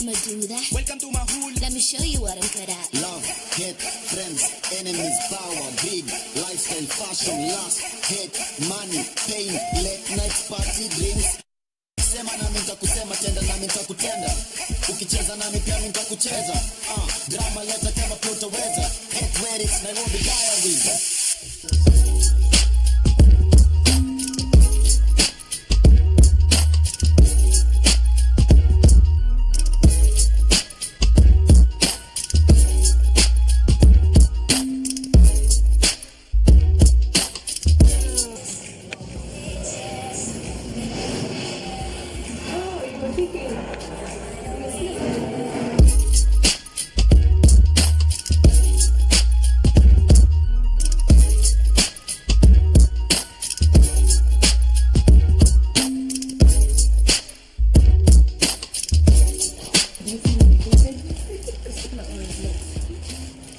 I'ma do that. Welcome to my hood. Let me show you what I'm good at. Love, hate, friends, enemies, power, greed, lifestyle, fashion, lust, hate, money, pain, late night party, drinks. Sema nami nitakusema, tenda nami nitakutenda. Ukicheza nami pia mimi nitakucheza. Drama leta kama pia utaweza. Hate where it's Nairobi Diaries.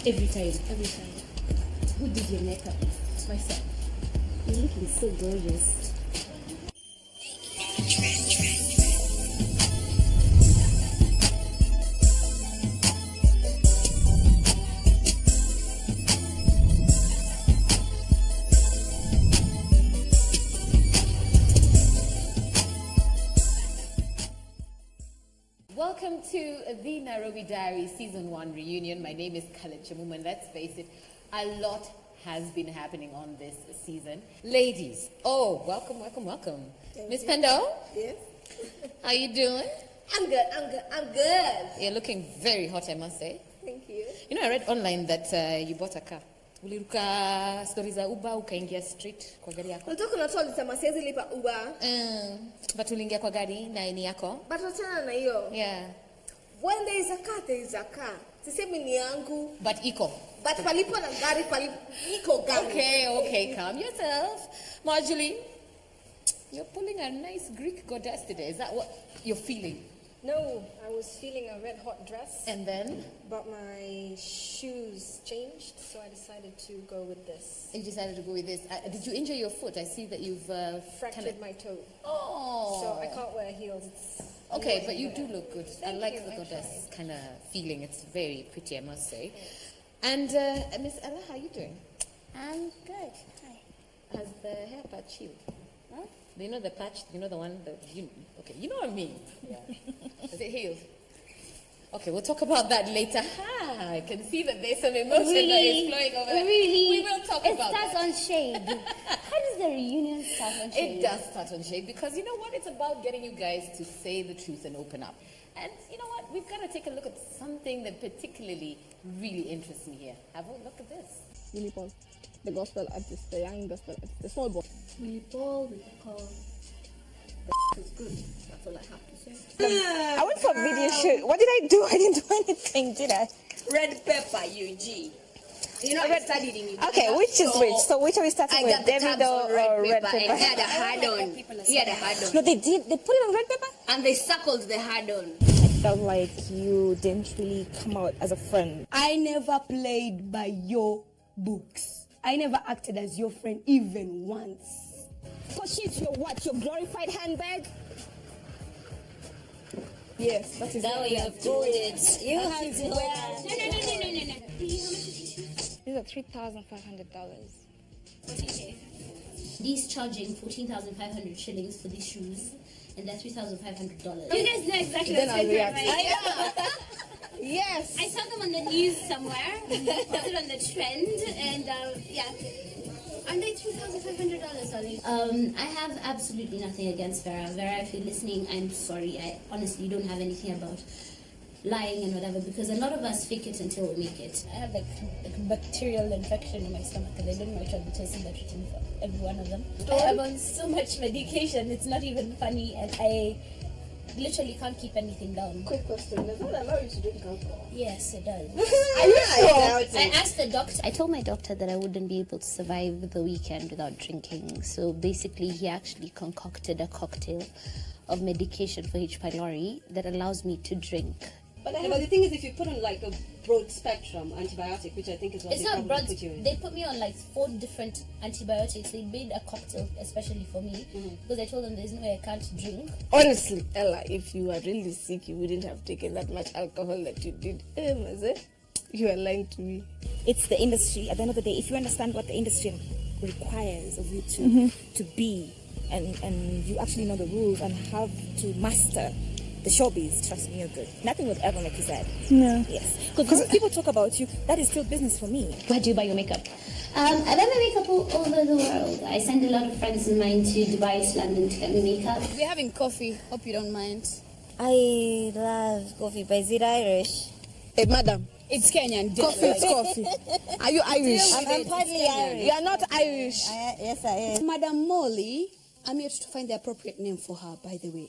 Every time. Who did your makeup? Myself. You're looking so gorgeous. Welcome to the Nairobi Diaries Season 1 reunion. My name is Khaled Chamum, and let's face it, a lot has been happening on this season. Ladies, welcome. Miss Pendo? Yes? How you doing? I'm good. You're looking very hot, I must say. Thank you. You know, I read online that you bought a car. Uliruka stories za Uber ukaingia street kwa gari yako. Unataka kunatoa lisema siwezi lipa Uber. But uliingia kwa gari na ni yako. But wachana na hiyo. Yeah. When there is a car, there is a car. Sisemi ni yangu. But iko. But palipo na gari, iko gari. Okay, calm yourself. Marjorie, you're pulling a nice Greek goddess today. Is that what you're feeling? No, I was feeling a red hot dress. And then? But my shoes changed, so I decided to go with this. And you decided to go with this. Did you injure your foot? I see that you've... fractured my toe. Oh. So I can't wear heels. It's okay, but you do look good. Thank I like you, the goddess kind of feeling. It's very pretty, I must say. And Miss Ella, how are you doing? I'm good. Hi. Has the hair patch healed? Huh? Do you know the patch? You know the one that you... Okay, you know what I mean. Yeah. Is it healed? Okay, we'll talk about that later. I can see that there's some emotion that is flowing over there. Really? We will talk about that. It starts on shade. How does the reunion start on shade? It does start on shade because you know what? It's about getting you guys to say the truth and open up. And you know what? We've got to take a look at something that particularly really interests me here. Have a look at this. Willie Paul, the gospel artist, the young gospel artist, the small boy. Willie Paul, is good. That's all I have to say. I went for a video shoot. What did I do? I didn't do anything, did I? Red pepper, UG. You know, I studied in Uganda. Okay, which is which? So which are we starting with? David or red pepper? And he had a hard-on. No, they did. They put it on red pepper? And they circled the hard-on. I felt like you didn't really come out as a friend. I never played by your books. I never acted as your friend even once. Because she's your what? Your glorified handbag? Yes, that is That way you have to put it. You have to wear. No. These are $3,500. He's charging 14,500 shillings for these shoes, and that's $3,500. You guys know exactly Then what's I'll happening, react. right? Yes. I saw them on the news somewhere. Put it on the trend, and yeah. Aren't they $3,500, darling? I have absolutely nothing against Vera. Vera, if you're listening, I'm sorry. I honestly don't have anything about lying and whatever, because a lot of us fake it until we make it. I have like bacterial infection in my stomach, and I don't know which one to take that treatment for every one of them. I'm on so much medication, it's not even funny, and I literally can't keep anything down. Quick question, does that allow you to drink alcohol? Yes, it does. Are you sure? I asked the doctor. I told my doctor that I wouldn't be able to survive the weekend without drinking. So basically, he actually concocted a cocktail of medication for H. pylori that allows me to drink But the thing is, if you put on like a broad spectrum antibiotic, which I think is what It's they not probably broad. put you in. They put me on like 4 different antibiotics. They made a cocktail especially for me because I told them there's no way I can't drink. Honestly, Ella, if you were really sick, you wouldn't have taken that much alcohol that you did. Was it? You are lying to me. It's the industry. At the end of the day, if you understand what the industry requires of you to be, and you actually know the rules and have to master the showbiz, trust me, you're good. Nothing would ever make you sad. No. Yes. Because when people talk about you, that is still business for me. Where do you buy your makeup? I buy my makeup all over the world. I send a lot of friends of mine to Dubai, to London to get me makeup. We're having coffee. Hope you don't mind. I love coffee, but is it Irish? Hey, madam. It's Kenyan. Coffee, it's coffee. Are you Irish? I'm partly Irish. You are not Irish. Yes, I am. Madam Molly, I'm here to find the appropriate name for her, by the way.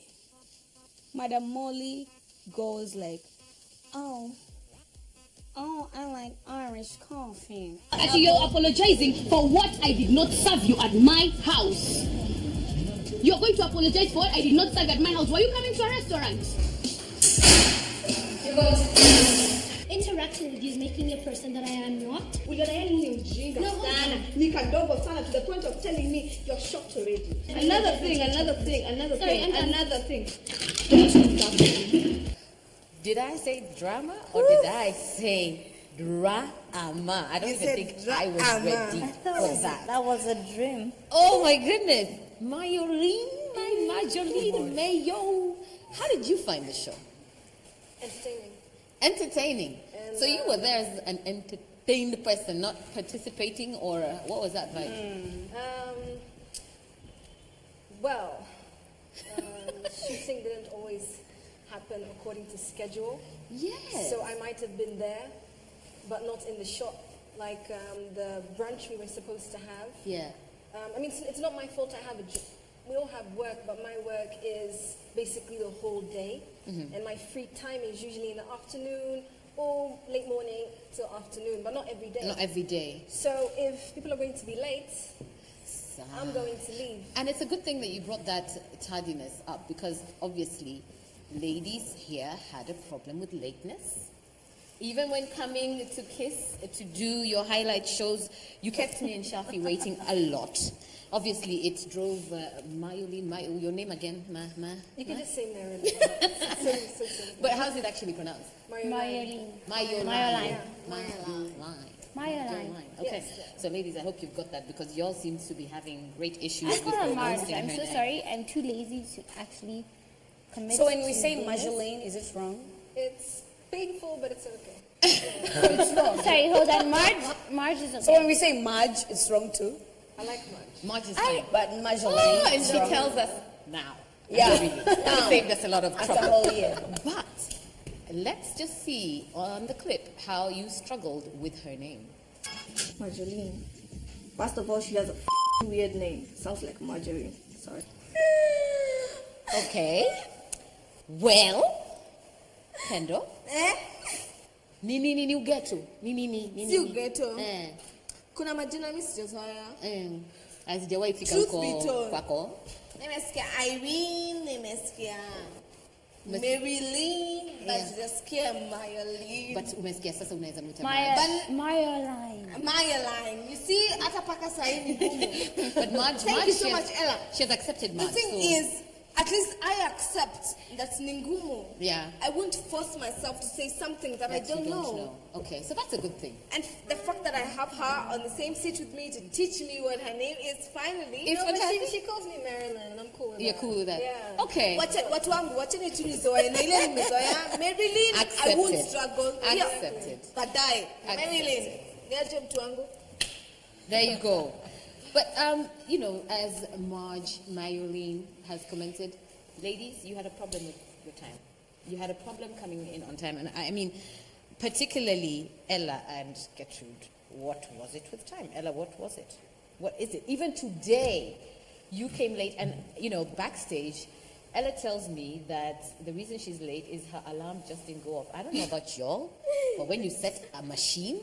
Madam Molly goes like, oh, I like Irish coffee. Actually, you're apologizing for what I did not serve you at my house. You're going to apologize for what I did not serve at my house. Were you coming to a restaurant? Interacting with you is making me a person that I am not. To the point of telling me you're shocked already. Another thing. Did I say drama or did I say drama? I don't even think I was ready for that. That was a dream. Oh my goodness. Marjolein, my Marjolein Mayo. How did you find the show? Entertaining. So you were there as an entertained person, not participating, or what was that like? Shooting didn't always happen according to schedule. Yes. So I might have been there, but not in the shot. Like the brunch we were supposed to have. Yeah. I mean, it's not my fault I have a job. We all have work, but my work is basically the whole day. And my free time is usually in the afternoon or late morning till afternoon, but not every day. Not every day. So if people are going to be late, I'm going to leave. And it's a good thing that you brought that tardiness up, because obviously ladies here had a problem with lateness. Even when coming to Kiss to do your highlight shows, you kept me and Shafi waiting a lot. Obviously, it drove Marjolein, your name again, You can just say Marilyn. So But how's it actually pronounced? Marjolein. Marjolein. Okay, Yes. so ladies, I hope you've got that, because y'all seem to be having great issues I with call her Marge. pronouncing I'm her so name. sorry. I'm too lazy to actually commit. So when we to say this. Marjolein, is it wrong? It's painful, but it's okay. It's wrong. Sorry, hold on. Marge is okay. So when we say Marge, it's wrong too? I like Marge. Marge is fine. But Marjolein. Oh, and is she wrong. tells us now. Yeah. Really. It saved us a lot of After trouble. a whole year. But let's just see on the clip how you struggled with her name. Marjolein. First of all, she has a weird name. Sounds like margarine. Sorry. Okay. Well, Pendo. Nini ugeto. Nini. Si ugeto. Eh. Kuna majina mimi sijazoea. Hazijawahi fika Truth huko be told. kwako. Nimesikia Irene, nimesikia Marilyn, but sijasikia Marjolein. But umesikia sasa unaweza mwita Marjolein. You see, hata paka sahi ni gumu. But Marge, Thank you so much, Ella. She has accepted Marge. The thing is, at least I accept that ningumu. Yeah. I won't force myself to say something that I That you don't know. Okay, so that's a good thing. And the fact that I have her on the same seat with me to teach me what her name is finally. It's fantastic. She calls me Marilyn, and I'm cool with You're that. cool with that? Yeah. Okay. Watu wangu, wacheni tu nizoe na ile nimezoea. Marilyn, I won't Accepted. struggle. Accepted. Baadaye. Accepted. Marilyn, niaje mtu wangu. There you go. But, you know, as Marjolein has commented, ladies, you had a problem with your time. You had a problem coming in on time. And I mean, particularly Ella and Gertrude, what was it with time? Ella, what was it? What is it? Even today, you came late, and, you know, backstage, Ella tells me that the reason she's late is her alarm just didn't go off. I don't know about y'all, but when you set a machine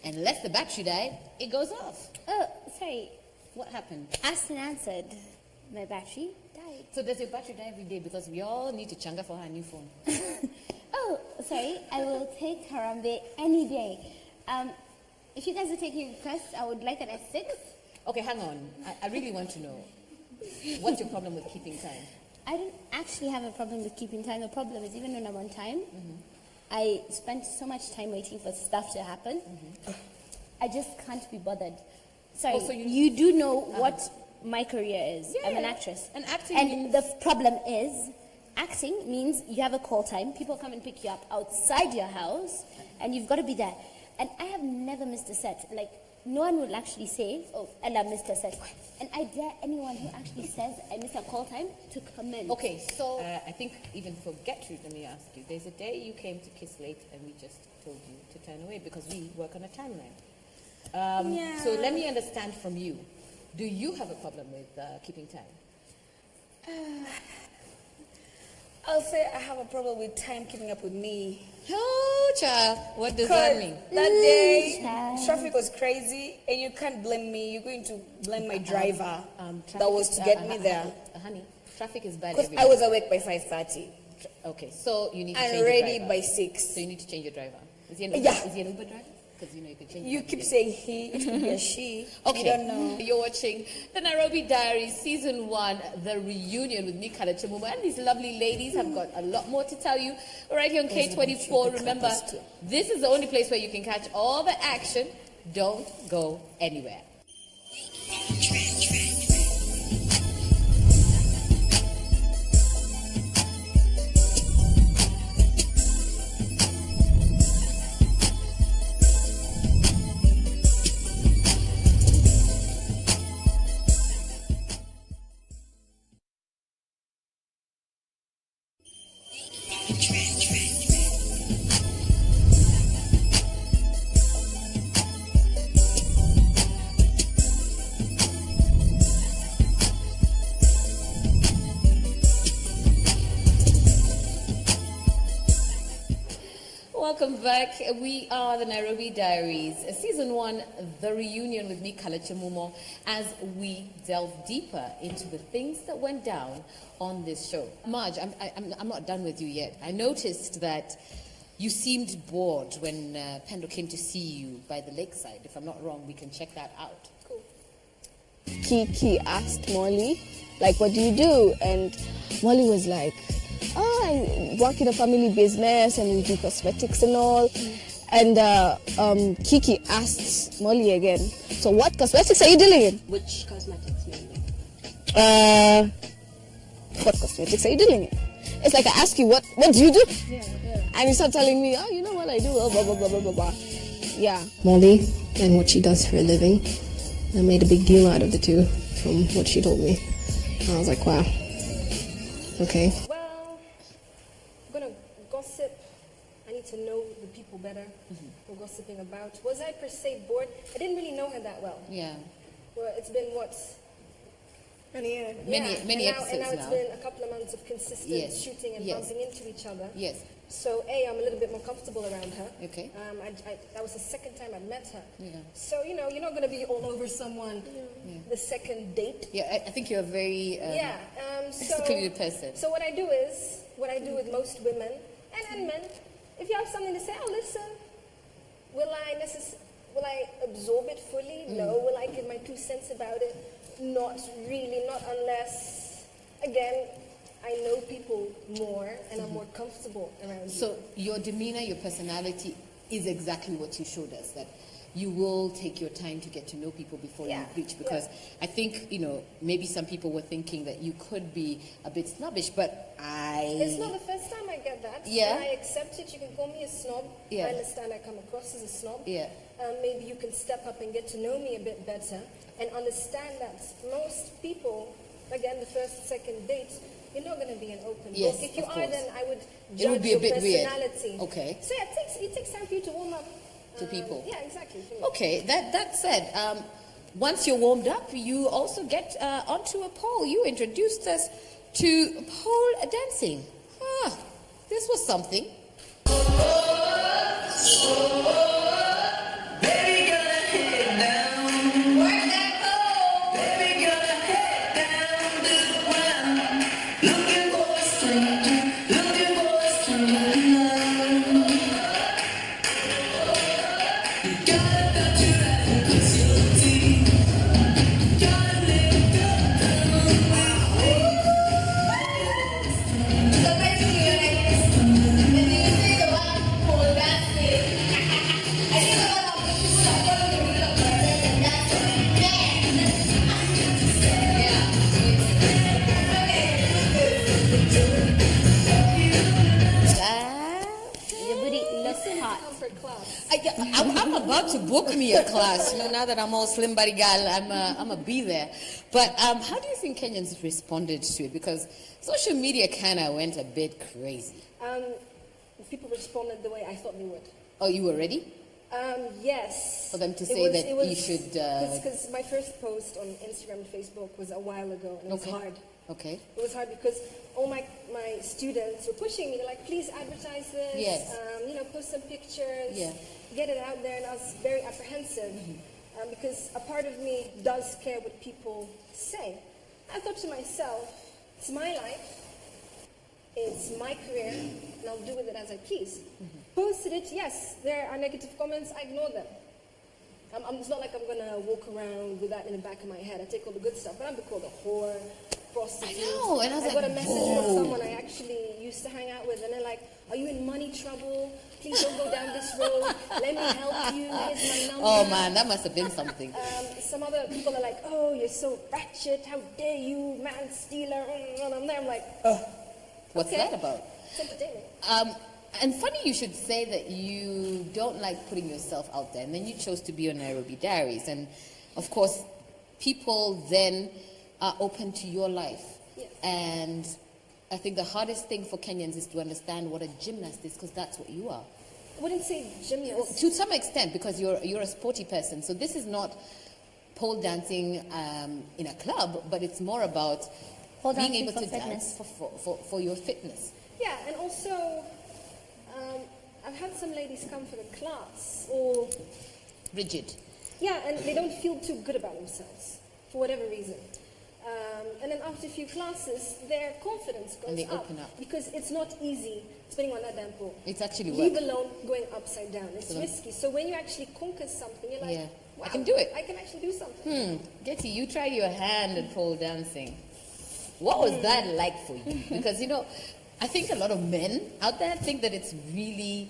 and let the battery die, it goes off. Oh, sorry. What happened? Asked and answered. My battery died. So does your battery die every day? Because we all need to changa for her new phone. Oh, sorry. day, I will take Harambe any day. If you guys are taking requests, I would like it at 6. Okay, hang on. I really want to know. What's your problem with keeping time? I don't actually have a problem with keeping time. The problem is even when I'm on time, I spend so much time waiting for stuff to happen. I just can't be bothered. Sorry, Oh, so you do know what my career is. Yeah, I'm an actress. and acting And means- the problem is, acting means you have a call time. People come and pick you up outside your house, and you've got to be there. And I have never missed a set. Like, no one will actually say, oh, Ella missed a set. And I dare anyone who actually says I missed a call time to come in. Okay, so I think even for Gertrude, let me ask you. There's a day you came to Kiss late and we just told you to turn away because we work on a timeline. So let me understand from you. Do you have a problem with keeping time? I'll say I have a problem with time keeping up with me. Oh, child. What does that mean? That day, traffic was crazy, and you can't blame me. You're going to blame my driver that was to get me there. Honey, traffic is bad Because everywhere. I was awake by 5:30. Okay, so you need to and change ready your driver. by 6. So you need to change your driver. Is he an Uber, Yeah. is he an Uber driver? Because you know you could change. You it. keep saying he, it could be a she. Okay, You don't know. You're watching the Nairobi Diaries Season 1, the reunion with Mikala Chimumu. And these lovely ladies have got a lot more to tell you right here on K24. Remember, this is the only place where you can catch all the action. Don't go anywhere. Welcome back. We are the Nairobi Diaries, Season 1, the reunion with Mikala Chimumu, as we delve deeper into the things that went down on this show. Marge, I'm not done with you yet. I noticed that you seemed bored when Pendo came to see you by the lakeside. If I'm not wrong, we can check that out. Cool. Kiki asked Molly, like, what do you do? And Molly was like, oh, I work in a family business and we do cosmetics and all. And Kiki asked Molly again, so what cosmetics are you dealing in? Which cosmetics mainly? What cosmetics are you dealing in? It's like I ask you, what do you do? Yeah. And you start telling me, oh, you know what I do, blah, blah, blah, blah, blah, blah. Yeah. Molly and what she does for a living. I made a big deal out of the two from what she told me. And I was like, wow. Okay. Well, I'm gonna gossip. I need to know the people better. We're gossiping about. Was I per se bored? I didn't really know her that well. Yeah. Well, it's been what? Many and episodes now it's now. been a couple of months of consistent Yes. shooting and Yes. bumping into each other. Yes. So I'm a little bit more comfortable around her. Okay. That was the second time I'd met her. Yeah. So you're not going to be all over someone the second date. Yeah, I think you're a very secluded person. So what I do is what I do with most women and men. If you have something to say, oh listen, will I absorb it fully? No. Will I give my 2 cents about it? Not really. Not unless, again, I know people more and I'm more comfortable around you. So your demeanor, your personality is exactly what you showed us, that you will take your time to get to know people before you reach, because I think, maybe some people were thinking that you could be a bit snobbish, but It's not the first time I get that. Yeah. And I accept it. You can call me a snob. Yeah. I understand I come across as a snob. Yeah. Maybe you can step up and get to know me a bit better and understand that most people, again, the first, second date, you're not going to be an open Yes, book. If you of are, course. then I would It judge would be a your bit weird. personality. Okay. So yeah, it takes time for you to warm up. To people. Yeah, exactly. Okay, that said, once you're warmed up, you also get onto a pole. You introduced us to pole dancing. This was something. class. I'm about to book me a class. Now that I'm all slim body gal, I'm a be there. But how do you think Kenyans responded to it? Because social media kind of went a bit crazy. People responded the way I thought they would. Oh, you were ready? Yes. For them to say that you should... Because my first post on Instagram and Facebook was a while ago, and it was hard. Okay. It was hard because all my students were pushing me. They're like, please advertise this. Yes. Post some pictures. Yeah. Get it out there. And I was very apprehensive because a part of me does care what people say. I thought to myself, it's my life. It's my career, and I'll do with it as I please. Posted it, yes, there are negative comments, I ignore them. It's not like I'm going to walk around with that in the back of my head. I take all the good stuff, but I'm called a whore, prostitute. I know, and I was got a message from someone I actually used to hang out with, and they're like, are you in money trouble? Please don't go down this road. Let me help you. Here's my number. Oh, man, that must have been something. Some other people are like, oh, you're so ratchet. How dare you, man stealer. And I'm there, I'm like, oh. What's that about? It's entertaining. And funny you should say that you don't like putting yourself out there, and then you chose to be on Nairobi Diaries. And, of course, people then are open to your life. Yes. And I think the hardest thing for Kenyans is to understand what a gymnast is, because that's what you are. I wouldn't say gymnast. To some extent, because you're a sporty person. So this is not pole dancing in a club, but it's more about being able to dance for your fitness. Yeah, and also, I've had some ladies come for the class, all rigid. Yeah, and they don't feel too good about themselves, for whatever reason. And then after a few classes, their confidence goes up. And they open up. Because it's not easy spinning on that damn pole. It's actually Leave work. alone going upside down. It's risky. So when you actually conquer something, you're like, wow, I can do it. I can actually do something. Getty, you tried your hand at pole dancing. What was that like for you? Because, I think a lot of men out there think that it's really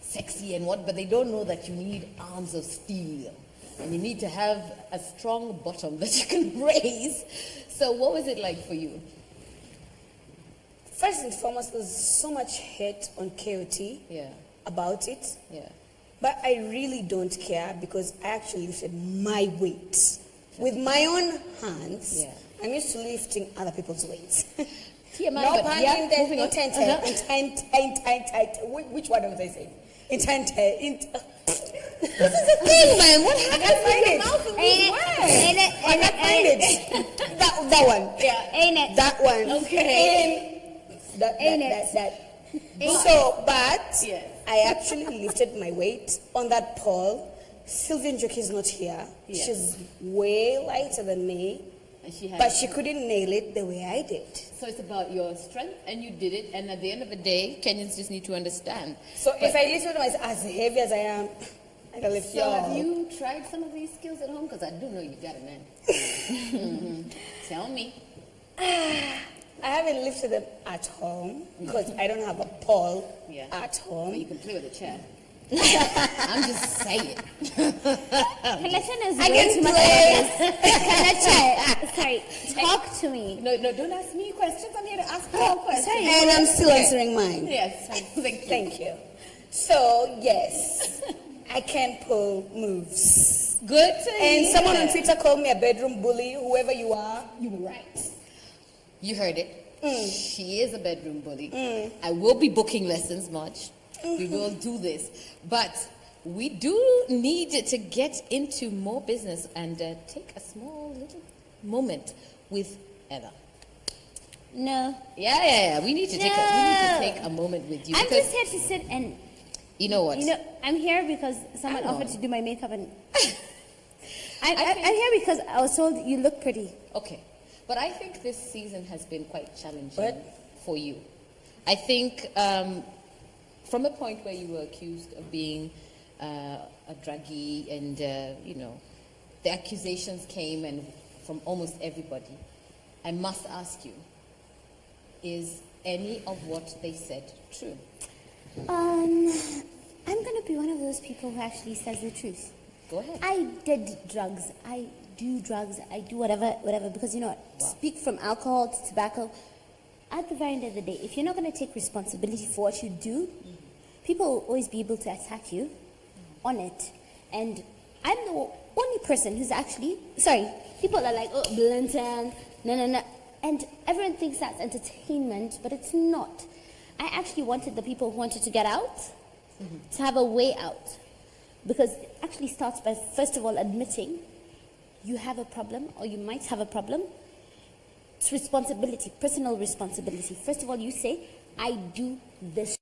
sexy and but they don't know that you need arms of steel. And you need to have a strong bottom that you can raise. So what was it like for you? First and foremost, there's so much hate on KOT about it. Yeah. But I really don't care because I actually lifted my weight with my own hands. Yeah. I'm used to lifting other people's weights. TMI, No but pun intended. Which one was I saying? Intended. This is the thing, man. What happened? I can't find it. That one. Yeah. Ain't it? That one. Okay. That. So, but I actually lifted my weight on that pole. Sylvian Joki is not here. Yeah. She's way lighter than me. But she couldn't nail it the way I did. So it's about your strength, and you did it. And at the end of the day, Kenyans just need to understand. So if I lifted myself as heavy as I am, I can lift you. So have you tried some of these skills at home? Because I do know you got it, man. Tell me. I haven't lifted them at home because I don't have a pole at home. But you can play with a chair. I'm just saying. I can play. Sorry, talk to me. No, don't ask me questions. I'm here to ask you questions. And I'm still answering mine. Yes, thank you. So, yes, I can pull moves. Good to And hear. someone on Twitter called me a bedroom bully. Whoever you are, you were right. You heard it. She is a bedroom bully. I will be booking lessons, Marge. We will do this. But we do need to get into more business and take a small little moment with Ella. No. Yeah. We need to take a moment with you. I'm just here to sit and... You know what? I'm here because someone offered to do my makeup and... I'm here because I was told you look pretty. Okay. But I think this season has been quite challenging for you. I think... from a point where you were accused of being a druggie and, the accusations came and from almost everybody, I must ask you, is any of what they said true? I'm going to be one of those people who actually says the truth. Go ahead. I did drugs. I do drugs. I do whatever, because, speak from alcohol to tobacco. At the very end of the day, if you're not going to take responsibility for what you do, people will always be able to attack you. on it. And I'm the only person who's actually, people are like, oh, blatant, no. And everyone thinks that's entertainment, but it's not. I actually wanted the people who wanted to get out to have a way out. Because it actually starts by, first of all, admitting you have a problem or you might have a problem. It's responsibility, personal responsibility. First of all, you say, I do this.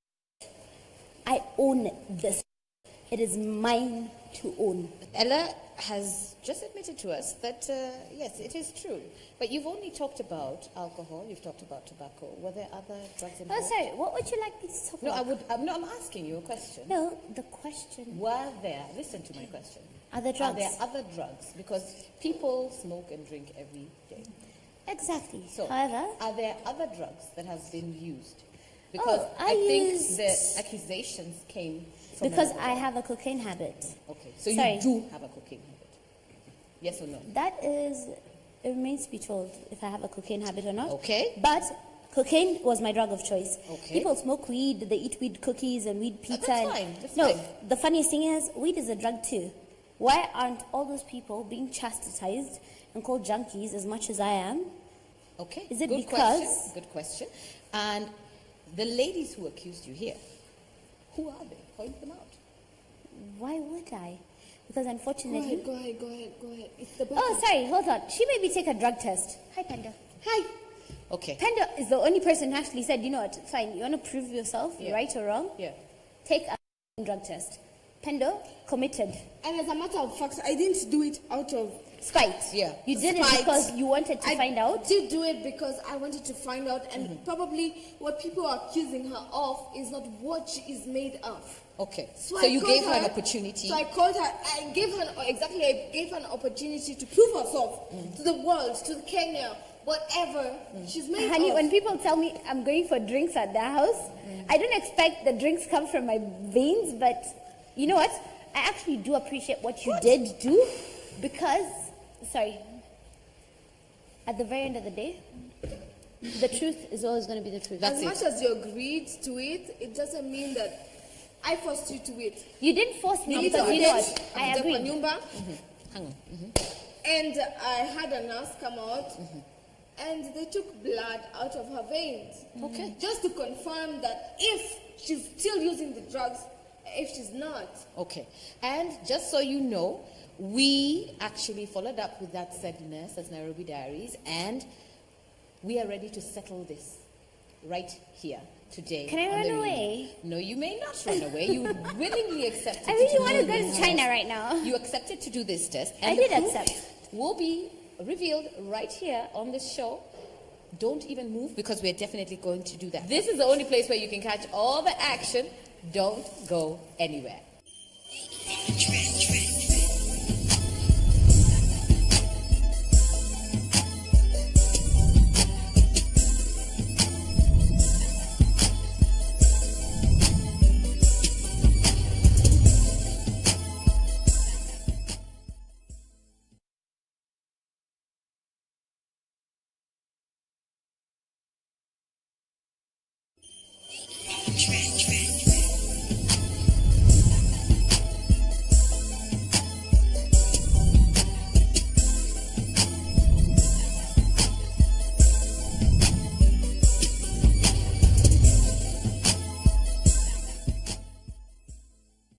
I own this. It is mine to own. Ella has just admitted to us that, yes, it is true. But you've only talked about alcohol, you've talked about tobacco. Were there other drugs involved? Oh, sorry, what would you like me to talk about? I'm asking you a question. No, the question. Were there, listen to my question. Other drugs? Are there other drugs? Because people smoke and drink every day. Exactly. So, however, are there other drugs that have been used? Because I think the accusations came from because I have a cocaine habit. Okay, so you do have a cocaine habit. Yes or no? That is, it remains to be told if I have a cocaine habit or not. Okay. But cocaine was my drug of choice. Okay. People smoke weed, they eat weed cookies and weed pizza. That's fine. No, the funniest thing is, weed is a drug too. Why aren't all those people being chastised and called junkies as much as I am? Okay. Is it Good because... question. Good question. And the ladies who accused you here, who are they? Point them out. Why would I? Because unfortunately... Go ahead. It's the Oh, sorry, hold on. She made me take a drug test. Hi, Panda. Hi. Okay. Panda is the only person who actually said, you know what, fine, you want to prove yourself, right or wrong? Yeah. Take a drug test. Panda committed. And as a matter of fact, I didn't do it out of spite. Yeah. You did it because you wanted to find out? I did do it because I wanted to find out, and probably what people are accusing her of is not what she is made of. Okay. So you gave her an opportunity. So I called her. I gave her an opportunity to prove herself to the world, to Kenya, whatever she's made Honey, of. when people tell me I'm going for drinks at their house, I don't expect the drinks come from my veins, but you know what? I actually do appreciate what you did do, because, at the very end of the day, the truth is always going to be the truth. As much as you agreed to it, it doesn't mean that I forced you to it. You didn't force me, because you know what? I agree. Hang on. And I had a nurse come out, and they took blood out of her veins. Okay. Just to confirm that if she's still using the drugs, if she's not. Okay. And just so you know, we actually followed up with that said nurse as Nairobi Diaries, and we are ready to settle this right here today. Can I run away? No, you may not run away. You willingly accepted. I really want to go to China right now. You accepted to do this test. And I did accept. Will be revealed right here on this show. Don't even move, because we're definitely going to do that. This is the only place where you can catch all the action. Don't go anywhere.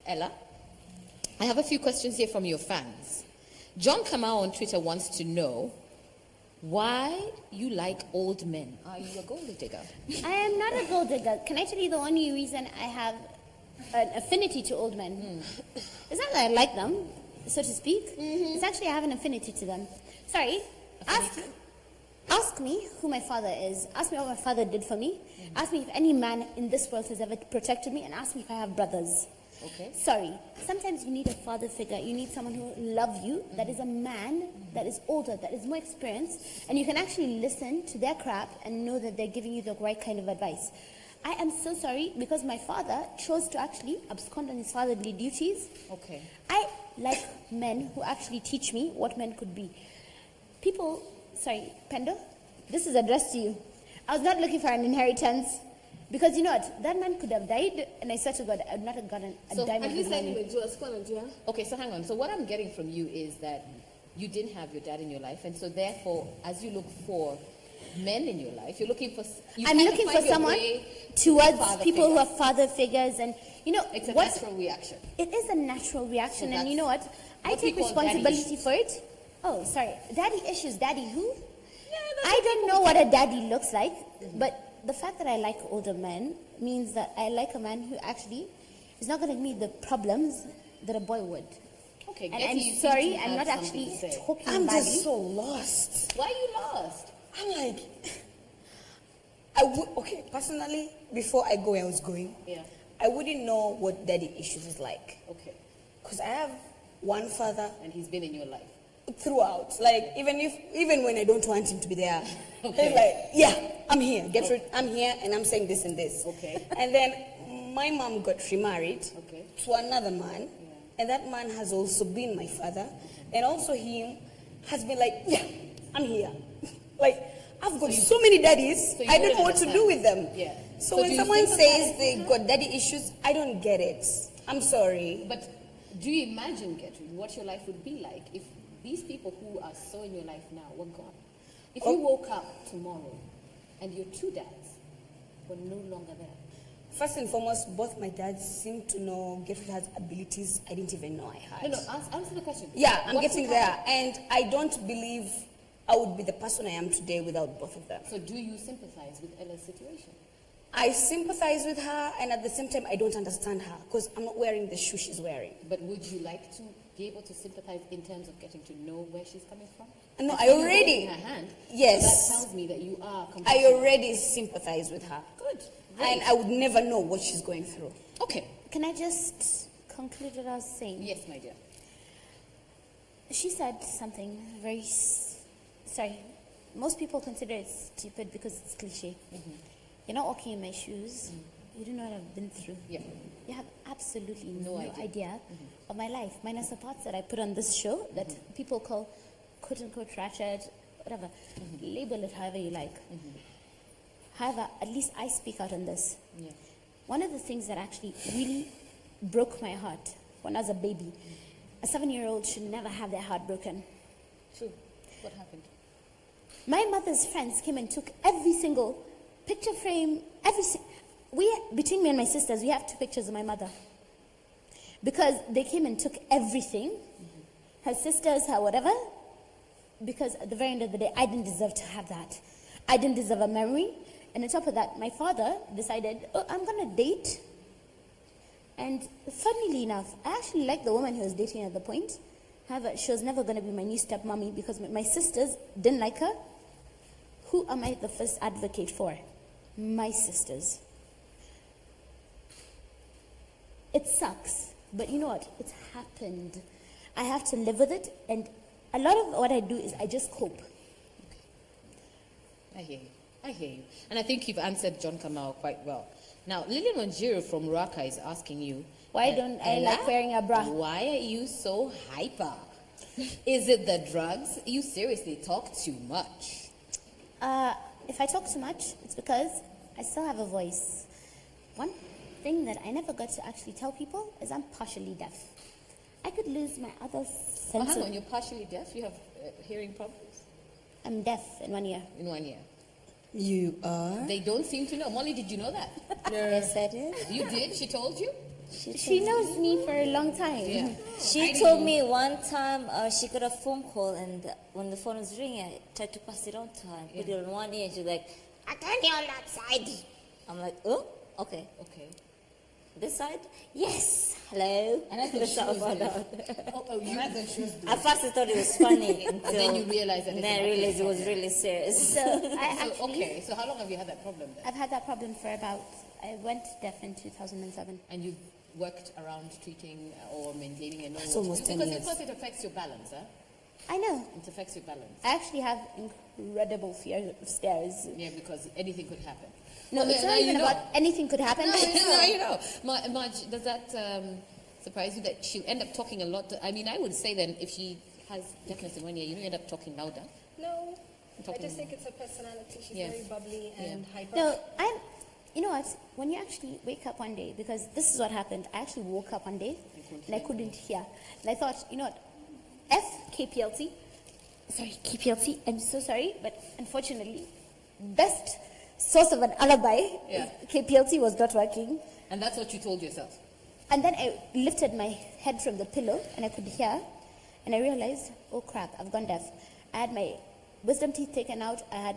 Ella, I have a few questions here from your fans. John Kamau on Twitter wants to know why you like old men. Are you a gold digger? I am not a gold digger. Can I tell you the only reason I have an affinity to old men? It's not that I like them, so to speak. It's actually I have an affinity to them. Sorry, ask me who my father is. Ask me what my father did for me. Ask me if any man in this world has ever protected me, and ask me if I have brothers. Okay. Sorry, sometimes you need a father figure. You need someone who will love you, that is a man, that is older, that is more experienced, and you can actually listen to their crap and know that they're giving you the right kind of advice. I am so sorry, because my father chose to actually abscond on his fatherly duties. Okay. I like men who actually teach me what men could be. People, sorry, Pendo, this is addressed to you. I was not looking for an inheritance. Because you know what? That man could have died, and I swear to God, I would not have gotten a dime of his money. Okay, so hang on. So what I'm getting from you is that you didn't have your dad in your life, and so therefore, as you look for men in your life, you're looking for. I'm looking for someone towards people who are father figures, and you know, it's a natural reaction. It is a natural reaction, So and you know what? I take responsibility for it. Oh, sorry, daddy issues. Daddy who? I don't know what a daddy looks like, but the fact that I like older men means that I like a man who actually is not going to meet the problems that a boy would. Okay, and I'm sorry, I'm not actually talking I'm badly. just so lost. Why are you lost? I'm like, okay, personally, before I go where I was going, I wouldn't know what daddy issues is like. Okay. Because I have one father. And he's been in your life. Throughout. Like, even when I don't want him to be there, Okay. he's like, yeah, I'm here. Get rid. I'm here, and I'm saying this and this. Okay. And then my mom got remarried to another man, and that man has also been my father, and also him has been like, yeah, I'm here. Like, I've got so many daddies, so I don't know what to do with them. Yeah. So So when do you someone sympathize? says they got daddy issues, I don't get it. I'm sorry. But do you imagine, Gertrude, what your life would be like if these people who are so in your life now were gone? If you woke up tomorrow and your two dads were no longer there. First and foremost, both my dads seem to know Gertrude has abilities I didn't even know I had. No, answer the question. Yeah, I'm What getting would there. happen? And I don't believe I would be the person I am today without both of them. So do you sympathize with Ella's situation? I sympathize with her, and at the same time, I don't understand her because I'm not wearing the shoe she's wearing. But would you like to be able to sympathize in terms of getting to know where she's coming from? No, And I so you're already. holding her hand. Yes. That tells me that you are I compassionate. already sympathize with her. Good. And I would never know what she's going through. Okay. Can I just conclude what I was saying? Yes, my dear. She said something very, sorry, most people consider it stupid because it's cliche. You're not walking in my shoes. You don't know what I've been through. Yeah. You have absolutely no idea. idea of my life, minus the parts that I put on this show that people call quote-unquote ratchet, whatever. Label it however you like. However, at least I speak out on this. Yeah. One of the things that actually really broke my heart when I was a baby, a 7-year-old should never have their heart broken. True. What happened? My mother's friends came and took every single picture frame, between me and my sisters, we have 2 pictures of my mother. Because they came and took everything, her sisters, her whatever, because at the very end of the day, I didn't deserve to have that. I didn't deserve a memory. And on top of that, my father decided, oh, I'm going to date. And funnily enough, I actually liked the woman he was dating at the point. However, she was never going to be my new stepmommy because my sisters didn't like her. Who am I the first advocate for? My sisters. It sucks, but you know what? It's happened. I have to live with it, and a lot of what I do is I just cope. I hear you. I hear you. And I think you've answered John Kamau quite well. Now, Lillian Wanjiru from Ruaka is asking you, why don't I like wearing a bra? Why are you so hyper? Is it the drugs? You seriously talk too much. If I talk too much, it's because I still have a voice. One thing that I never got to actually tell people is I'm partially deaf. I could lose my other sense. Well, hang on, you're partially deaf? You have hearing problems? I'm deaf in 1 ear. In 1 ear. You are? They don't seem to know. Molly, did you know that? Yes, I did. You did? She told you? She knows me for a long time. Yeah. She told me one time she got a phone call, and when the phone was ringing, I tried to pass it on to her and put it on one ear, and she's like, I can't hear on that side. I'm like, oh, okay. Okay. This side? Yes. Hello. And I thought That's she how I was found doing out. I thought she was doing At first I thought it was funny until then you realized that then I realized it was really serious. Okay, so how long have you had that problem then? I've had that problem for I went deaf in 2007. And you worked around treating or maintaining a That's almost 10 years. Because it affects your balance, huh? I know. It affects your balance. I actually have incredible fear of stairs. Yeah, because anything could happen. No, it's not even about anything could happen. No. Marge, does that surprise you that she'll end up talking a lot? I mean, I would say then if she has deafness in 1 ear, you end up talking louder. No, I just think it's her personality. She's very bubbly and hyper. No, you know what? When you actually wake up one day, because this is what happened. I actually woke up one day and I couldn't hear. And I thought, you know what? KPLT. Sorry, KPLT. I'm so sorry, but unfortunately, best source of an alibi is KPLT was not working. And that's what you told yourself? And then I lifted my head from the pillow and I could hear. And I realized, oh crap, I've gone deaf. I had my wisdom teeth taken out. I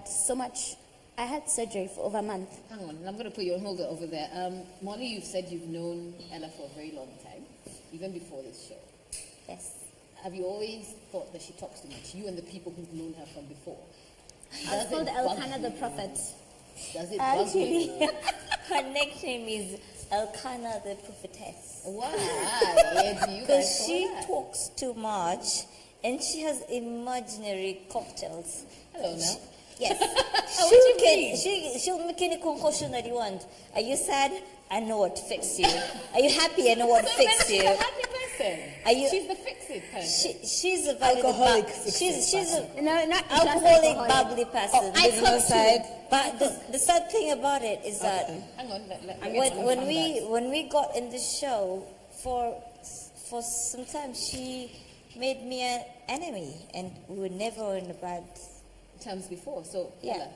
had surgery for over a month. Hang on, I'm going to put you on hold over there. Molly, you've said you've known Ella for a very long time, even before this show. Yes. Have you always thought that she talks too much? You and the people who've known her from before. I was called Elkanah the prophet. Does it Actually, her nickname is Elkanah the prophetess. Why? Because she talks too much and she has imaginary cocktails. Hello now. Yes. She'll make any concoction that you want. Are you sad? I know what to fix you. Are you happy? I know what to fix you. She's a happy person. She's the fix-it person. She's a very alcoholic. She's a not alcoholic, bubbly person. I cook side. But the sad thing about it is that hang on, when we got in the show for some time, she made me an enemy, and we were never in a bad terms before. So Ella,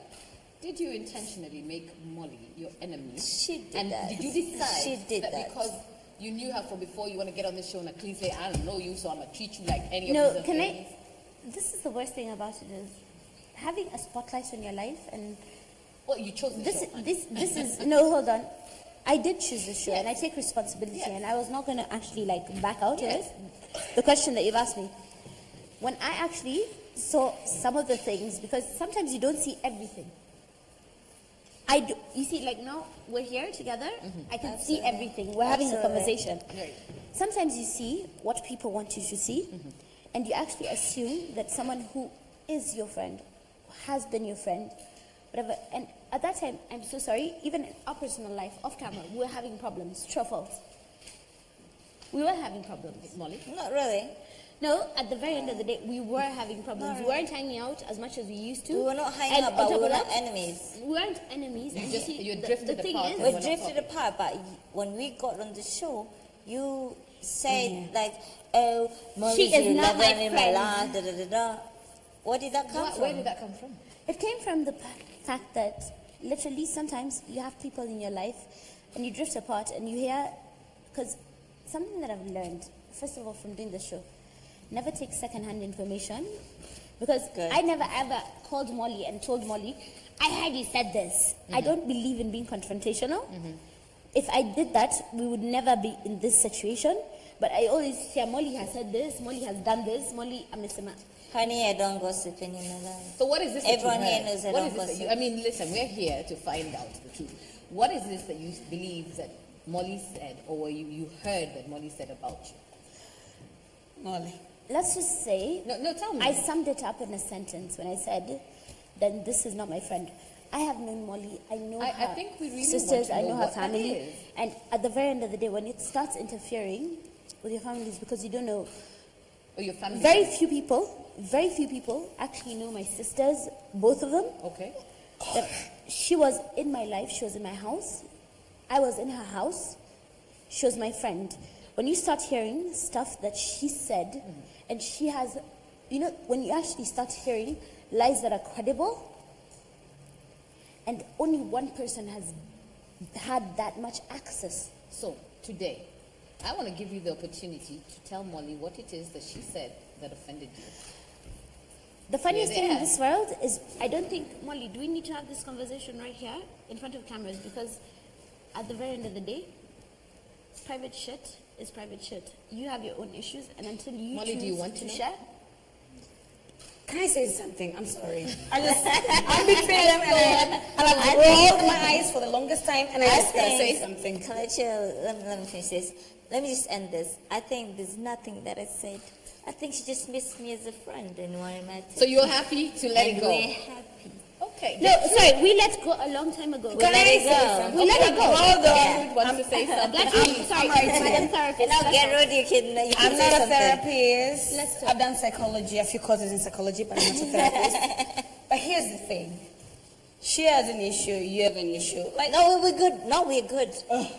did you intentionally make Molly your enemy? She did and that. Did you decide she did that because you knew her from before, you want to get on the show and at least say, I don't know you, so I'm going to treat you like any no, of these can things? This is the worst thing about it is having a spotlight on your life and... Well, you chose the show. This is... No, hold on. I did choose the show and I take responsibility and I was not going to actually back out of it. The question that you've asked me. When I actually saw some of the things, because sometimes you don't see everything. You see, now we're here together, I can see everything. We're having a conversation. Right. Sometimes you see what people want you to see, and you actually assume that someone who is your friend, has been your friend, whatever. And at that time, I'm so sorry, even in our personal life, off camera, we were having problems. True or false? We were having problems. Molly? Not really. No, at the very end of the day, we were having problems. We weren't hanging out as much as we used to. We were not hanging out, but we were not enemies. We weren't enemies. You drifted apart. We drifted apart, but when we got on the show, you said oh, Molly's she is not my friend. Da, da, da, da. Where did that come from? Where did that come from? It came from the fact that literally sometimes you have people in your life and you drift apart and you hear, because something that I've learned, first of all, from doing the show, never take second-hand information, because I never ever called Molly and told Molly, I heard you said this. I don't believe in being confrontational. If I did that, we would never be in this situation. But I always say, Molly has said this, Molly has done this, Molly, Honey, I don't gossip anymore. So what is this? Everyone here knows I don't gossip. I mean, listen, we're here to find out the truth. What is this that you believe that Molly said, or you heard that Molly said about you? Molly. Let's just say, no, tell me. I summed it up in a sentence when I said, then this is not my friend. I have known Molly. I know her I think we really sisters. I know her what family. And at the very end of the day, when it starts interfering with your families, because you don't know, or your family, very few people actually know my sisters, both of them. Okay. That she was in my life. She was in my house. I was in her house. She was my friend. When you start hearing stuff that she said, and she has, when you actually start hearing lies that are credible, and only one person has had that much access. So, today, I want to give you the opportunity to tell Molly what it is that she said that offended you. The funniest thing in this world is, I don't think, Molly, do we need to have this conversation right here in front of cameras? Because at the very end of the day, private shit is private shit. You have your own issues, and until you Molly, choose do you want to share. Can I say something? I'm sorry. I'm between them and I've rolled my eyes for the longest time and I just gotta say something. Let me finish this. Let me just end this. I think there's nothing that I said. I think she just missed me as a friend and wanted my attention. So you're happy to let it go? We're happy. Okay. No, sorry, we let go a long time ago. We let it go. We let it go. Hold on. Who wants to say something? Sorry, Madam Therapist. Now get ready, you can I'm say not a something. therapist. I've done psychology, a few courses in psychology, but I'm not a therapist. But here's the thing. She has an issue, you have an issue. Like, no, we're good. No, we're good.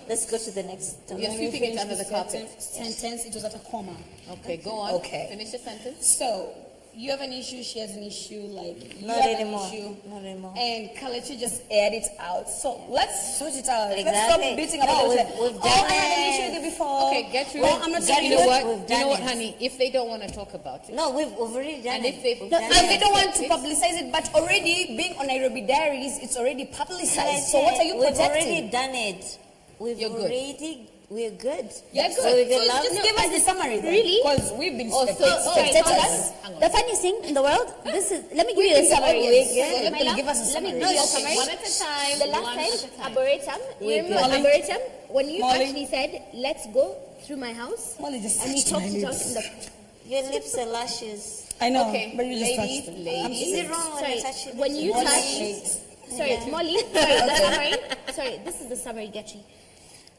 Let's go to the next topic. You're sweeping it under the carpet. Sentence, it was at a comma. Okay, go on. Okay. Finish the sentence. So, you have an issue, she has an issue, like, you Not have anymore. an issue. Not anymore. And Kalechi just aired it out. So, let's sort it out. Let's Exactly. stop beating No, about it. we've Oh, done I had an it. issue with you before. Okay, get through. Well, I'm not taking You know it. what? We've You done know what, it. honey? If they don't want to talk about it, No, we've already done and it. if they We've No, done and it. we don't want to publicize it, but already being on Nairobi Diaries, it's already publicized. So what are you We've already protecting? done it. You're good. We're good. You're So good. we So can love- just give us the summary. Really? Because we've been Oh, so- spectators. Hang on. The funniest thing in the world, this is, let me give We you a can summary. give you a Yes. summary. My love, Give us a let me summary. give No, you a okay, summary. one at a time. The one last at a time, time. Arboretum, remember Molly. Arboretum, when you Molly. actually said, let's go through my house, Molly just and we touched talked my it out lips. in the... Your lips are lashes. I know, Okay, but you just ladies, touched it. ladies. Is it wrong when Sorry, I touch your when lips? you Or touch... lashes? Sorry, Molly, sorry, the summary, sorry, this is the summary, Getty.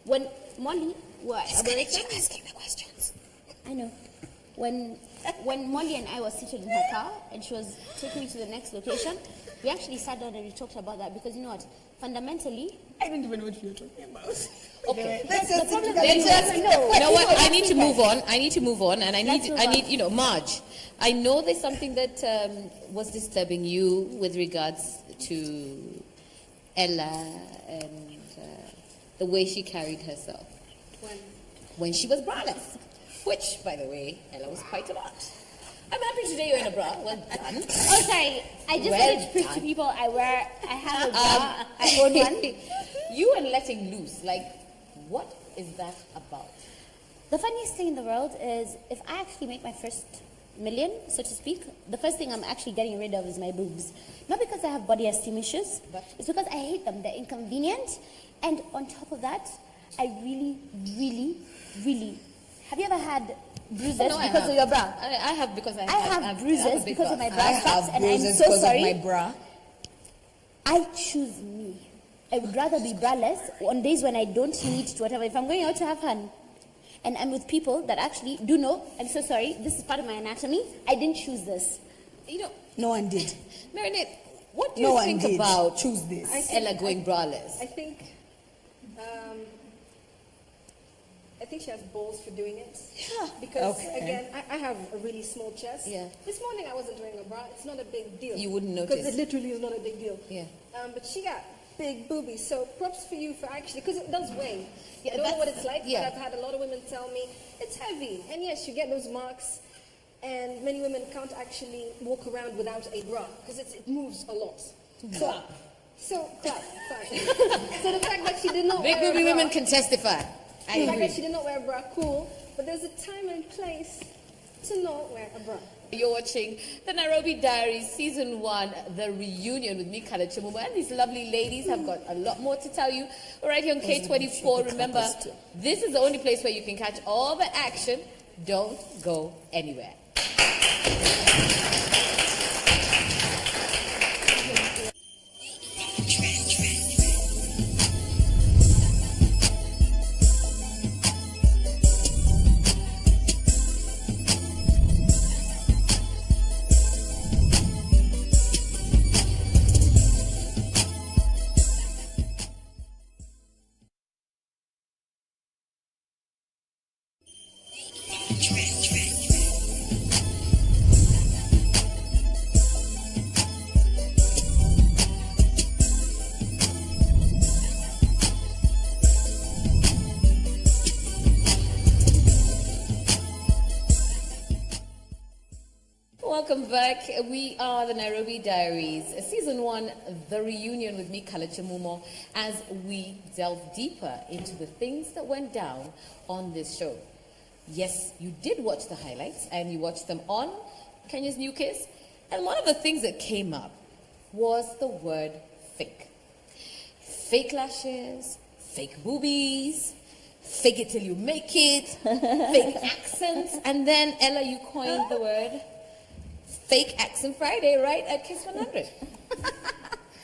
When Molly was Arboretum... asking the questions. I know. When Molly and I were seated in her car and she was taking me to the next location, we actually sat down and we talked about that because you know what? Fundamentally, I don't even know what you're talking about. Okay. the problem Let's just, is you know what? I need to move on. I need to move on, and Let's move I on. need, you know, Marge. I know there's something that was disturbing you with regards to Ella and the way she carried herself when she was braless. Which, by the way, Ella was quite a lot. I'm happy today you're in a bra. Well done. Oh, sorry. I just Well wanted to prove to done. people I have a bra. I own one. You and letting loose, like, what is that about? The funniest thing in the world is if I actually make my first million, so to speak, the first thing I'm actually getting rid of is my boobs. Not because I have body esteem issues, But- it's because I hate them. They're inconvenient. And on top of that, I really, really, really... Have you ever had bruises No, I because have. of your bra? I have because I have a bruises big because of bra. my bra I straps, have and I'm bruises so because sorry. of my bra. I choose me. I would rather be braless on days when I don't need to, whatever. If I'm going out to have fun and I'm with people that actually do know, I'm so sorry, this is part of my anatomy, I didn't choose this. You know, No one did. Marinette, what do No you one think did. about Choose this. Ella going braless? I think she has balls for doing it. Yeah. Because Okay. again, I have a really small chest. Yeah. This morning I wasn't wearing a bra. It's not a big deal. You wouldn't Because notice. it literally is not a big deal. Yeah. But she got big boobies. So props for you for actually, because it does weigh. Yeah, I don't know what that's- it's like, yeah. but I've had a lot of women tell me it's heavy. And yes, you get those marks. And many women can't actually walk around without a bra because it moves a lot. Clap. So clap. Fine. So the fact that she did not Big wear a booby bra, women can testify. I the fact agree. that she did not wear a bra, cool. But there's a time and place to not wear a bra. You're watching the Nairobi Diaries, Season 1, the reunion with me, Kala Chimumo. And these lovely ladies have got a lot more to tell you. Right here on K24. Remember, this is the only place where you can catch all the action. Don't go anywhere. Welcome back. We are the Nairobi Diaries, Season 1, the reunion with me, Kala Chimumo, as we delve deeper into the things that went down on this show. Yes, you did watch the highlights, and you watched them on Kenya's New Kiss, and one of the things that came up was the word fake. Fake lashes, fake boobies, fake it till you make it, fake accents, and then, Ella, you coined the word Fake Accent Friday, right, at Kiss 100.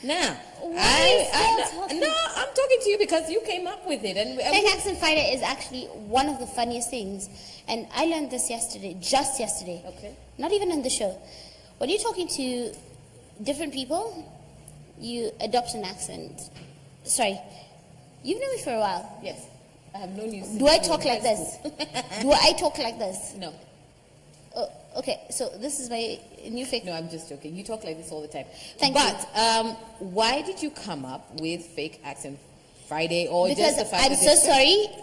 Now, I'm talking to you because you came up with it. And Fake Accent Friday is actually one of the funniest things. And I learned this yesterday, just yesterday. Okay. Not even on the show. When you're talking to different people, you adopt an accent. Sorry, you've known me for a while. Yes, I have known you since. Do I talk like this? Do I talk like this? No. Oh, okay, so this is my new fake. No, I'm just joking. You talk like this all the time. Thank you. But why did you come up with fake accent Friday or Because just the fact I'm that so it's fake? sorry.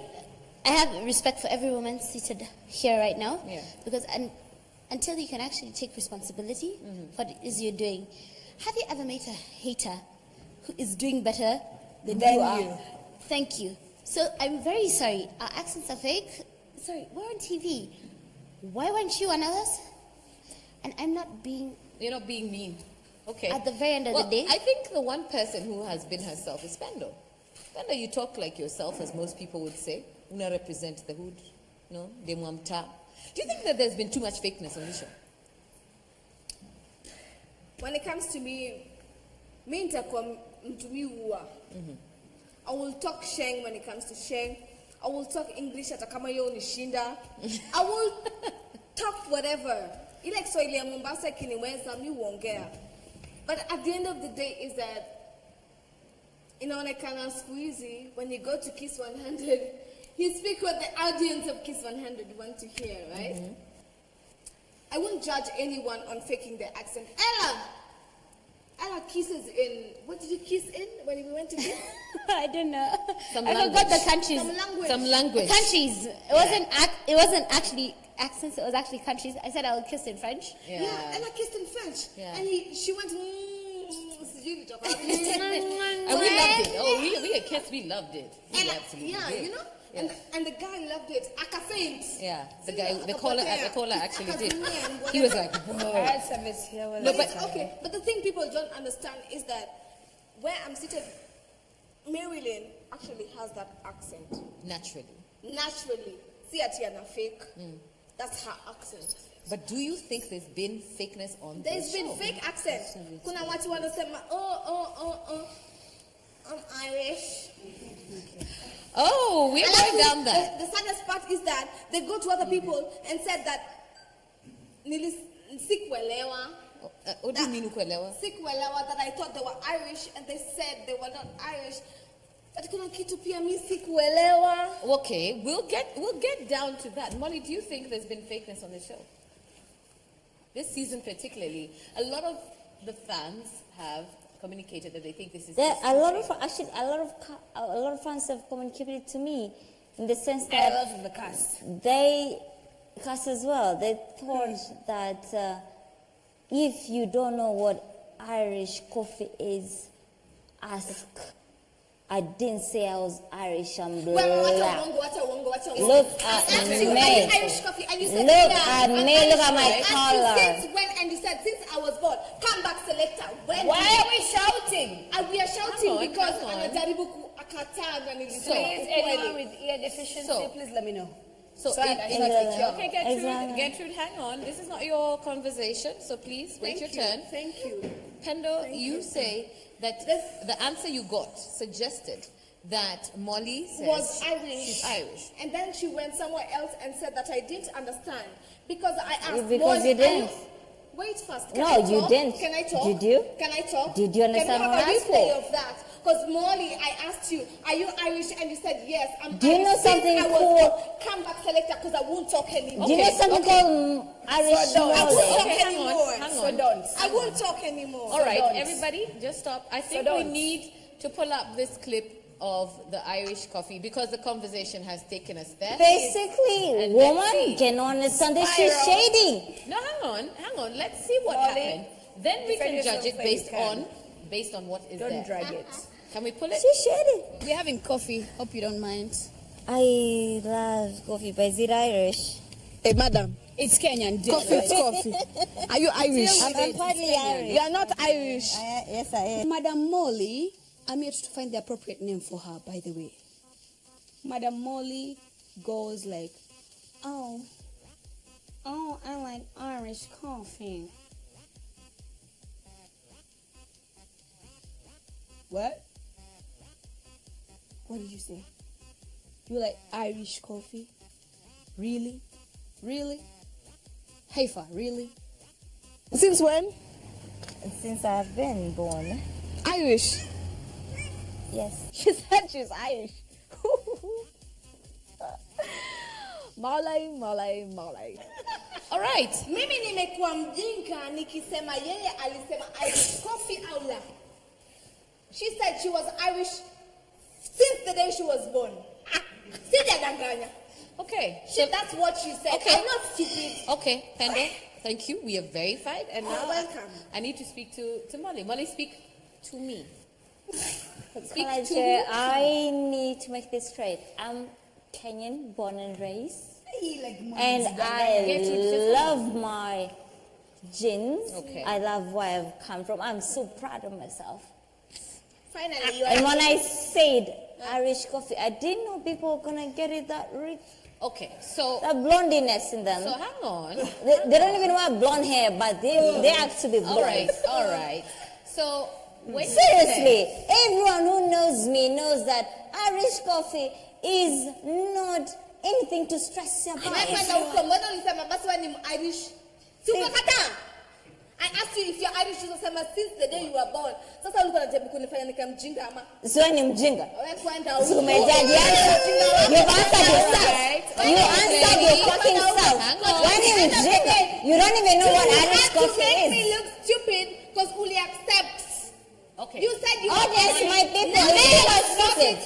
I have respect for every woman seated here right now. Yeah. Because until you can actually take responsibility for what it is you're doing. Have you ever met a hater who is doing better than you are? Thank you. So I'm very sorry. Our accents are fake. Sorry, we're on TV. Why weren't you on others? And I'm not being... You're not being mean. Okay. At the very end of the day... I think the one person who has been herself is Pendo. Pendo, you talk like yourself, as most people would say. Una represent the hood. No? De Mwamta. Do you think that there's been too much fakeness on this show? When it comes to me nitakuwa mtu huwa. I will talk Sheng when it comes to Sheng. I will talk English hata kama yo nishinda. I will talk whatever. Ile Kiswahili ya Mombasa kiniweza mi huongea. But at the end of the day is that inaonekana siku hizi when you go to Kiss 100, you speak what the audience of Kiss 100 want to hear, right? I won't judge anyone on faking their accent. Ella kisses in, what did you kiss in when we went to kiss? I don't know. Some I language. forgot the countries. Some language. The countries. It wasn't actually accents, it was actually countries. I said I would kiss in French. Yeah, Ella kissed in French. Yeah. And she went, And we loved it. Oh, we at Kiss, we loved it. We absolutely did. you know? Yeah. And the guy loved it. Aka faint. Yeah, the guy, the caller actually did. He was like, whoa. I had service here. No, but okay, but the thing people don't understand is that where I'm seated, Marilyn actually has that accent. Naturally. See Atiana fake. That's her accent. But do you think there's been fakeness on There's this been show? fake accents. Kuna watu wanasema, I'm Irish. Oh, we're going down that. The saddest part is that they go to other people and said that sikuelewa. What do you mean ukuelewa? Sikuelewa, that I thought they were Irish and they said they were not Irish. But kuna kitu pia mi sikuelewa. Okay, we'll get down to that. Molly, do you think there's been fakeness on the show? This season particularly, a lot of the fans have communicated that they think this is a lot of fans have communicated to me in the sense that I love the cast. They cast as well. They thought that if you don't know what Irish coffee is, ask. I didn't say I was Irish. I'm black. Look at me. Look at me. Look at my color. Since when? And you said since I was born. Come back, selector. When? Why are we shouting? We are shouting because anajaribu akataa na So, please, anyone with ear deficiency, please let me know. Okay, Gertrude, hang on. This is not your conversation, so please wait your turn. Thank you. Pendo, you say that the answer you got suggested that Molly says was Irish. She's Irish. And then she went somewhere else and said that I didn't understand. Because I asked Because Molly, you didn't. Wait first. No, you didn't. Can I talk? Did you? Can I talk? Did you understand Can what we have I a replay spoke? of that? Because Molly, I asked you, are you Irish? And you said yes. I'm Do you Irish. know something Since I was cool? born, come back, selector, because I won't talk anymore. Do you know something called Irish So I won't talk knowledge? anymore. hang So on. don't. I won't talk anymore. All So right, don't. everybody, just stop. I think we need to pull up this clip of the Irish coffee because the conversation has taken us there. Basically, And woman can understand that she's shading. No, hang on. Let's see what happened. Then we can judge it based on what is there. Don't drag it. Can we pull it? She's shading. We're having coffee. Hope you don't mind. I love coffee, but is it Irish? Hey, madam. It's Kenyan. Coffee is coffee. Are you Irish? I'm partly Irish. You are not Irish. Yes, I am. Madam Molly, I'm here to find the appropriate name for her, by the way. Madam Molly goes like, oh, I like Irish coffee. What? What did you say? You like Irish coffee? Really? Really? Haifa, really? Since when? Since I've been born. Irish Irish? Yes. She said she's Irish. Malay. All right. Mimi nimekuwa mjinga nikisema yeye alisema Irish coffee au la. She said she was Irish since the day she was born. Sijadanganya. Okay. That's what she said. Okay. I'm not stupid. Okay, Pendo, thank you. We are verified. And now welcome. I need to speak to Molly. Molly, speak to me. Speak Can I to say, me. I need to make this straight. I'm Kenyan, born and raised. And I love my genes. Okay. I love where I've come from. I'm so proud of myself. Finally, you are. And when I said Irish coffee, I didn't know people were gonna get it that rich. Okay, so the blondiness in them. So hang on. They don't even wear blonde hair, but they act to be blonde. All right. So when seriously, everyone who knows me knows that Irish coffee is not anything to stress about. Irish. I asked you if you're Irish since the day you were born. Sasa ulikuwa unajaribu kunifanya nikamjinga ama? Sio ni mjinga. Wewe kwenda So umejaji you've answered yourself. You answered your fucking self. When you mjinga, you don't even know what Irish coffee is. You make me look stupid because Uli accepts. Okay. You said you oh, yes, my people. You are stupid.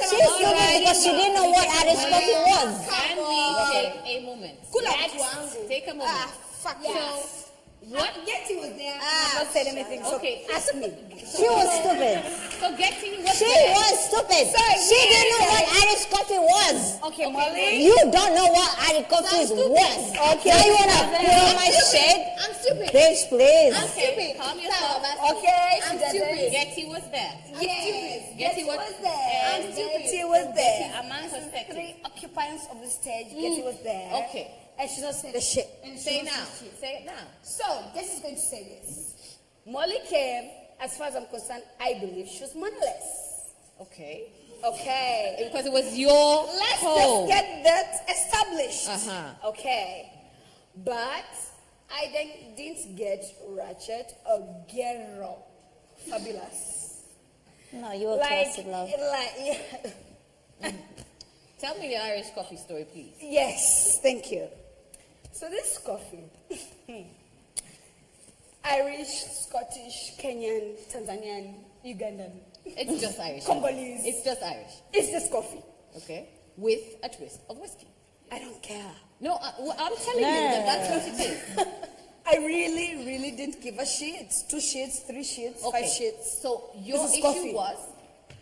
She's stupid because she didn't know what Irish coffee was. Can we take a moment? Let's take a moment. Fuck yes. What? Getty was there. I've not said anything. So okay. Ask me. She was stupid. So Getty was She there. was stupid. She didn't know what Irish coffee was. Okay, Molly. You don't know what Irish coffee was. Okay. Now you wanna pull my shit? I'm stupid. Bitch, please. I'm stupid. Calm yourself. Okay, I'm stupid. Getty was there. Yes. Getty was there. I'm stupid. Getty was there. Getty's Amongst the perspective. 3 occupants of the stage, Getty was there. Okay. And she just said the shit. Say now. Say it now. So, this is going to say this. Molly came, as far as I'm concerned, I believe she was moneyless. Okay. Okay. Because it was your Let's home. just get that established. Uh-huh. Okay. But I then didn't get ratchet or ghetto. Fabulous. No, you were Like, classy, love. yeah. Tell me the Irish coffee story, please. Yes, thank you. So this coffee, Irish, Scottish, Kenyan, Tanzanian, Ugandan. It's just Irish. Congolese. It's just Irish. It's just coffee. Okay. With a twist of whiskey. I don't care. No, I'm telling you that's what it is. I really didn't give a shit. 2 shits, 3 shits, 5 shits. So your This is issue coffee. was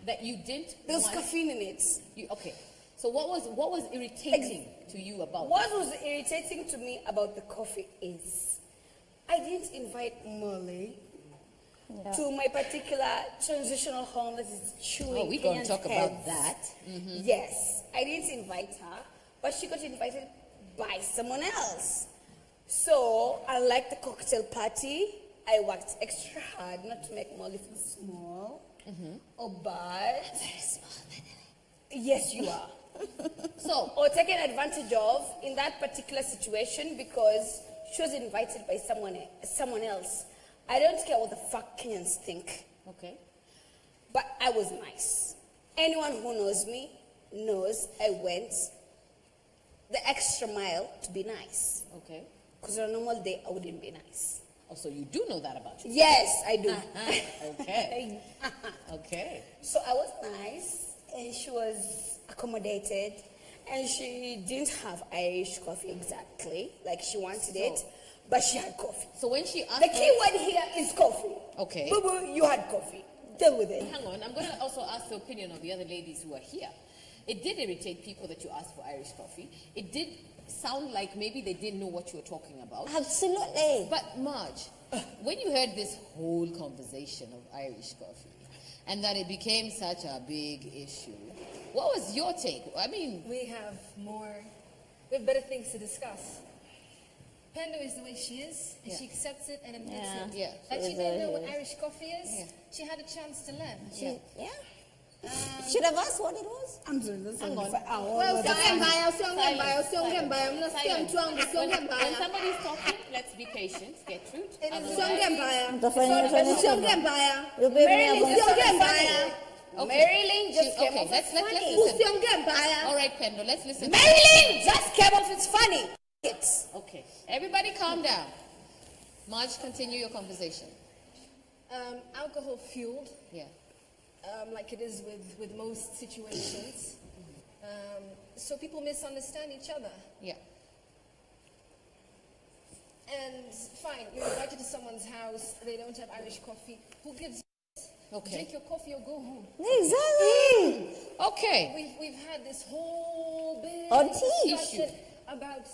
that you didn't There was want- caffeine in it. Okay. So what was irritating to you about What was irritating to me about the coffee is I didn't invite Molly to my particular transitional home that is chewing. Oh, we're going to Kenyan's talk heads. about that. Mm-hmm. Yes, I didn't invite her, but she got invited by someone else. So, unlike the cocktail party, I worked extra hard not to make Molly feel small or bad. Very small, by the way. Yes, you are. So, or taken advantage of in that particular situation because she was invited by someone else. I don't care what the fuck Kenyans think. Okay. But I was nice. Anyone who knows me knows I went the extra mile to be nice. Okay. Because on a normal day, I wouldn't be nice. Oh, so you do know that about you? Yes, I do. Okay. Okay. So I was nice, and she was accommodated, and she didn't have Irish coffee exactly like she wanted it, but she had coffee. So when she asked The key word here is coffee. Okay. Boo boo, you had coffee. Deal with it. Hang on, I'm going to also ask the opinion of the other ladies who are here. It did irritate people that you asked for Irish coffee. It did sound like maybe they didn't know what you were talking about. Absolutely. But Marge, when you heard this whole conversation of Irish coffee and that it became such a big issue, what was your take? I mean, we have better things to discuss. Pendo is the way she is, and she accepts it and admits it. Yeah. Like she didn't know what Irish coffee is. She had a chance to learn. Yeah. Should have asked what it was. I'm sorry, that's Hang on. Well, When somebody's talking, let's be patient. Gertrude. Marilyn just came off. Let's listen. All right, Pendo, let's listen. Marilyn just came off. It's funny. Okay. Everybody calm down. Marge, continue your conversation. Alcohol fueled. Yeah. Like it is with most situations. So people misunderstand each other. Yeah. And fine, you're invited to someone's house, they don't have Irish coffee. Who gives you? Okay. Drink your coffee or go home. Exactly. Okay. We've had this whole big On tea. discussion about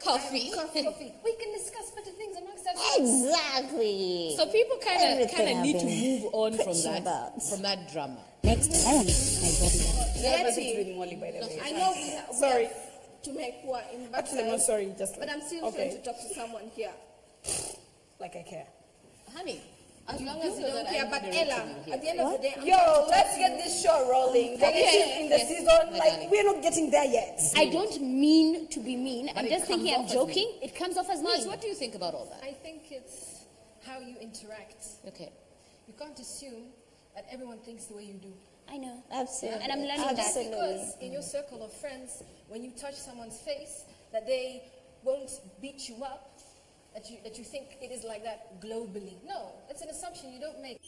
Coffee. coffee. We can discuss better things amongst ourselves. Exactly. So people kind of Everything need to I've been move on from preaching that from that drama. Next on Molly, by the way. I know we have Sorry. to make what in Actually, I'm not sorry. Just but I'm still trying to talk to someone here. like I care. Honey, as long You as you know don't that care, I'm but moderating Ella, you here. at the end of the day, Yo, let's get this show rolling. Okay. In the Yes, season, my like darling. we're not getting there yet. I don't mean to be mean. I'm it just comes thinking I'm off as joking. mean. It comes off as Marge, mean. what do you think about all that? I think it's how you interact. Okay. You can't assume that everyone thinks the way you do. I know. Absolutely. And I'm learning that. Absolutely. Because in your circle of friends, when you touch someone's face, that they won't beat you up, that you think it is like that globally. No, it's an assumption you don't make.